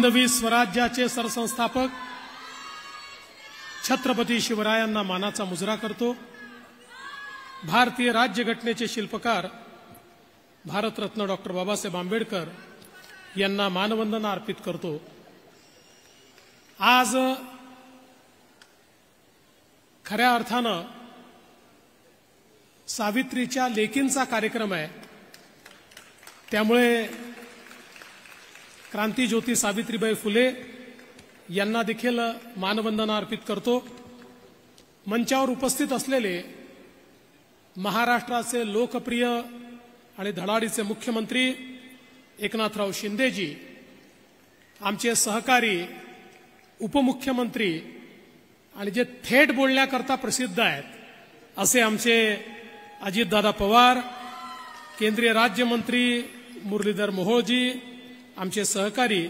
हिंदवी स्वराज्याचे सरसंस्थापक छत्रपती शिवरायांना मानाचा मुजरा करतो। भारतीय राज्यघटनेचे शिल्पकार भारतरत्न डॉक्टर बाबासाहेब आंबेडकर यांना मानवंदना अर्पित करतो। आज खऱ्या अर्थानं सावित्रीच्या लेकींचा कार्यक्रम आहे, त्यामुळे क्रांतीज्योती सावित्रीबाई फुले यांना देखील मानवंदना अर्पित करतो। मंचावर उपस्थित असलेले महाराष्ट्राचे लोकप्रिय आणि धडाडीचे मुख्यमंत्री एकनाथराव शिंदेजी, आमचे सहकारी उपमुख्यमंत्री आणि जे थेट बोलण्याकरता प्रसिद्ध आहेत असे आमचे अजितदादा पवार, केंद्रीय राज्यमंत्री मुरलीधर मोहोळजी, आमचे सहकारी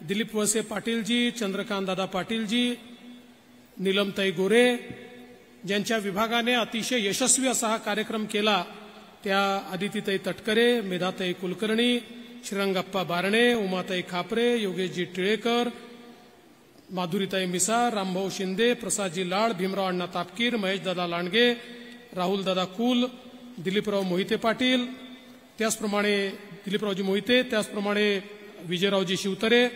दिलीप वळसे पाटीलजी, चंद्रकांतदादा पाटीलजी, नीलमताई गोरे, ज्यांच्या विभागाने अतिशय यशस्वी असा हा कार्यक्रम केला, त्या आदितीताई तटकरे, मेधाताई कुलकर्णी, श्रीरंगप्पा बारणे, उमाताई खापरे, योगेशजी टिळेकर, माधुरीताई मिसाळ, रामभाऊ शिंदे, प्रसादजी लाड, भीमराव अण्णा तापकीर, महेशदादा लांडगे, राहुलदादा कुल, दिलीपराव मोहिते पाटील, त्याचप्रमाणे दिलीपरावजी मोहिते, त्याचप्रमाणे विजयरावजी शिवतरे,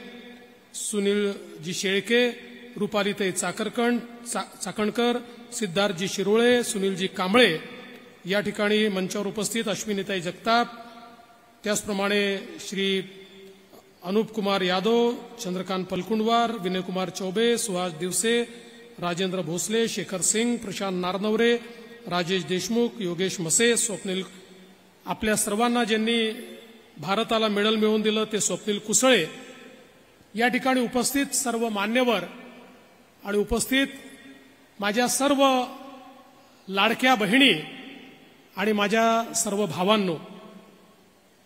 सुनीलजी शेळके, रुपालीताई चाकणकर, सिद्धार्थजी शिरोळे, सुनीलजी कांबळे, या ठिकाणी मंचावर उपस्थित अश्विनीताई जगताप, त्याचप्रमाणे श्री अनुप कुमार यादव, चंद्रकांत पलकुंडवार, विनयकुमार चौबे, सुहास दिवसे, राजेंद्र भोसले, शेखर सिंग, प्रशांत नारनवरे, राजेश देशमुख, योगेश मसे, स्वप्नील, आपल्या सर्वांना ज्यांनी भारताला मेडल मिळवून दिलं ते स्वप्नील कुसळे, या ठिकाणी उपस्थित सर्व मान्यवर आणि उपस्थित माझ्या सर्व लाडक्या बहिणी आणि माझ्या सर्व भावांनो,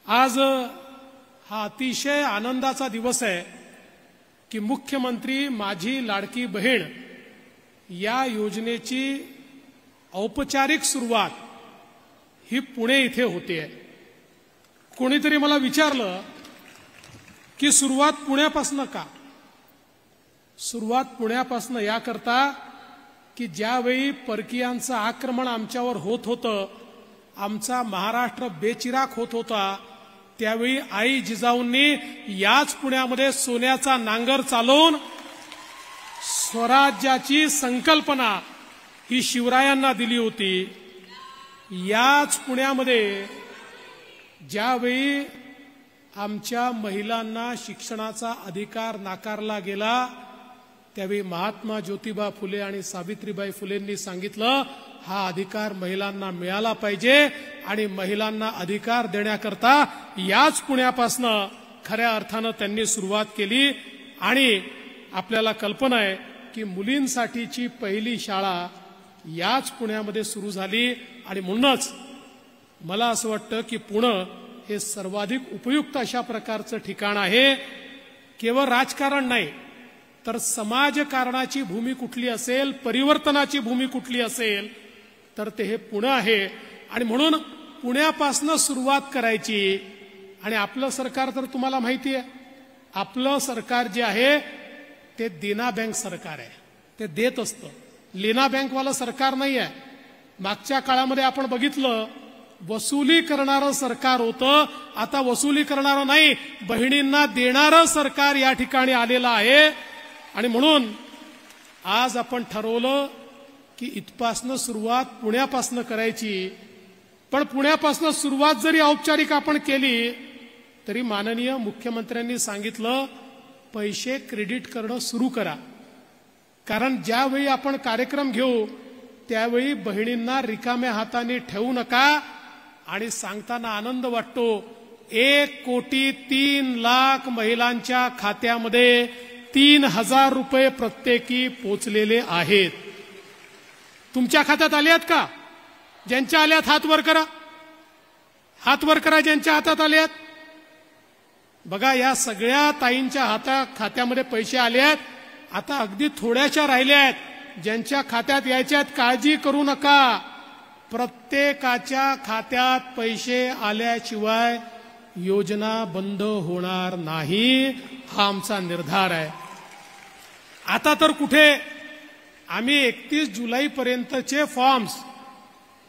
आज हा अतिशय आनंदाचा दिवस आहे की मुख्यमंत्री माझी लाडकी बहीण या योजनेची औपचारिक सुरुवात ही पुणे इथे होते। कोणीतरी मला विचारलं की सुरुवात पुण्यापासून का? सुरुवात पुण्यापासून याकरता की ज्यावेळी परकीयांचं आक्रमण आमच्यावर होत होतं, आमचा महाराष्ट्र बेचिराख होत होता, त्यावेळी आई जिजाऊंनी याच पुण्यामध्ये सोन्याचा नांगर चालवून स्वराज्याची संकल्पना ही शिवरायांना दिली होती। याच पुण्यामध्ये ज्यावेळी आमच्या महिलांना शिक्षणाचा अधिकार नाकारला गेला, त्यावेळी महात्मा ज्योतिबा फुले आणि सावित्रीबाई फुलेंनी सांगितलं हा अधिकार महिलांना मिळाला पाहिजे आणि महिलांना अधिकार देण्याकरता याच पुण्यापासनं खऱ्या अर्थानं त्यांनी सुरुवात केली। आणि आपल्याला कल्पना आहे की मुलींसाठीची पहिली शाळा याच पुण्यामध्ये सुरू झाली आणि म्हणूनच मला असं वाटतं की पुणे हे सर्वाधिक उपयुक्त अशा प्रकारचं ठिकाण आहे। केवळ राजकारण नाही तर समाजकारणाची भूमी कुठली असेल, परिवर्तनाची भूमी कुठली असेल तर ते हे पुणे आहे। आणि म्हणून पुण्यापासून सुरुवात करायची। आणि आपलं सरकार तर तुम्हाला माहिती आहे, आपलं सरकार जे आहे ते देना बँक सरकार आहे, ते देत असतं, लेना बँकवालं सरकार नाही आहे। मागच्या काळामध्ये आपण बघितलं वसुली करणारं सरकार होतं, आता वसुली करणारं नाही, बहिणींना देणारं सरकार या ठिकाणी आलेलं आहे। आणि म्हणून आज आपण ठरवलं की इथपासनं सुरुवात पुण्यापासनं करायची। पण पुण्यापासनं सुरुवात जरी औपचारिक आपण केली तरी माननीय मुख्यमंत्र्यांनी सांगितलं पैसे क्रेडिट करणं सुरू करा, कारण ज्यावेळी आपण कार्यक्रम घेऊ त्यावेळी बहिणींना रिकाम्या हाताने ठेवू नका। आणि सांगताना आनंद वाटतो 1,03,00,000 महिलांच्या खात्यामध्ये 3,000 रुपये प्रत्येकी पोचलेले आहेत। तुमच्या खात्यात आले आहेत का? ज्यांच्या आल्यात हात वर करा, हात वर करा ज्यांच्या हातात आले आहेत। बघा या सगळ्या ताईंच्या खात्यामध्ये पैसे आले आहेत, आता अगदी थोड्याशा राहिल्या आहेत ज्यांच्या खात्यात यायच्या आहेत। काळजी करू नका, प्रत्येकाच्या खात्यात पैसे आल्याशिवाय योजना बंद होणार नाही, हा आमचा निर्धार आहे. आता तर कुठे आम्ही 31 जुलैपर्यंतचे फॉर्म्स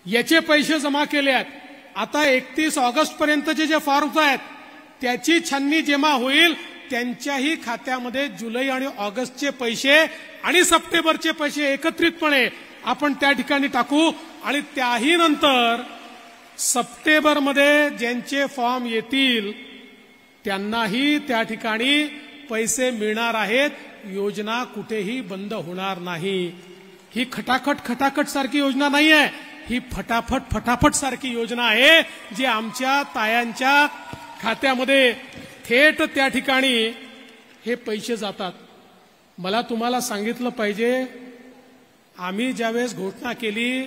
याचे पैसे जमा केले आहेत. आता 31 ऑगस्ट पर्यंतचे जे फॉर्म्स आहेत त्याची छाननी जेव्हा होईल त्यांच्याही खात्यामध्ये जुलै आणि ऑगस्टचे पैसे आणि सप्टेंबरचे पैसे एकत्रितपणे आपण त्या ठिकाणी टाकू आणि त्याही नंतर सप्टेंबरमध्ये ज्यांचे फॉर्म येतील त्यांनाही त्या ठिकाणी पैसे मिळणार आहेत. योजना कुठेही बंद होणार नाही. ही खटाखट सारखी योजना नाही आहे, ही फटाफट सारखी योजना आहे जी आमच्या तायांच्या खात्यामध्ये थेट त्या ठिकाणी हे पैसे जातात. मला तुम्हाला सांगितलं पाहिजे, आम्ही ज्यावेळेस घोषणा केली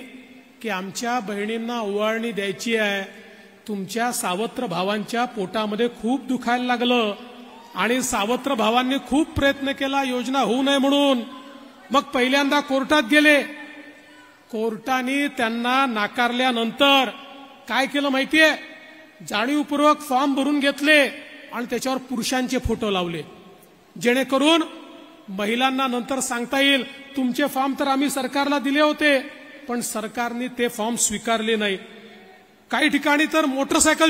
की आमच्या बहिणींना ओवाळणी द्यायची आहे, तुमच्या सावत्र भावांच्या पोटामध्ये खूप दुखायला लागलं आणि सावत्र भावांनी खूप प्रयत्न केला योजना होऊ नये म्हणून. मग पहिल्यांदा कोर्टात गेले, कोर्टाने त्यांना नाकारल्यानंतर काय केलं माहितीये, जाणीवपूर्वक फॉर्म भरून घेतले आणि त्याच्यावर पुरुषांचे फोटो लावले, जेणेकरून महिलांना नंतर सांगता येईल तुमचे फॉर्म तर आम्ही सरकारला दिले होते पण सरकारने ते फॉर्म स्वीकारले नाही. काही ठिकाणी तर मोटरसायकल